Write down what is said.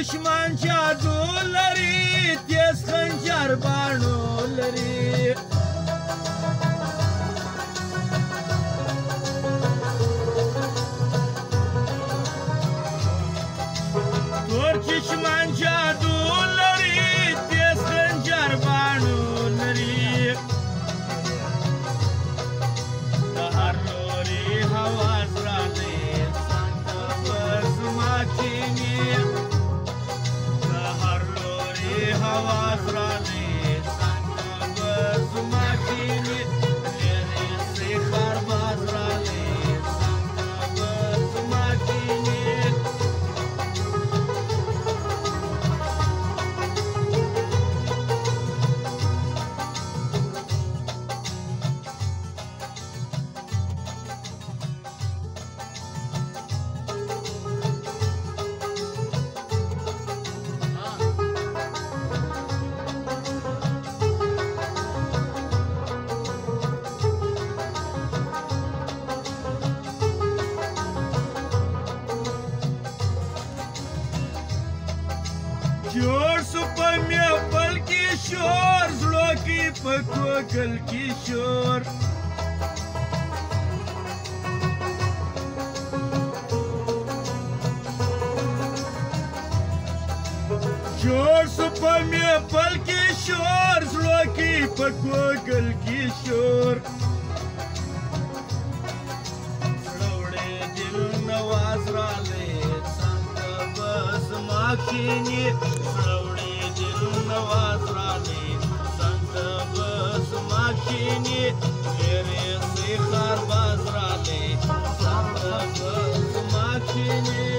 دشمن جادو لري تیز خنجر باڼو لري تور چشمن جادو لري تیز خنجر باڼو لري د هر لوري هواز راغلی څنګ په زما کینې د هر لوري هواز راغلی څنګ په زما کینې لرې سي خرباز راغلی څنګ په زما کینې جوړ سو په میپل کې شور زړه کې په کوګل کې شور جوړ سو په میپل کې شور زړه کې په کوګل کې شور زړوړې دل نواز راغلی څنګه به زما کینې زړوړې دل نواز راغلی څنګه به زما کینې لرې سي خرباز راغلی څنګه به زما کینې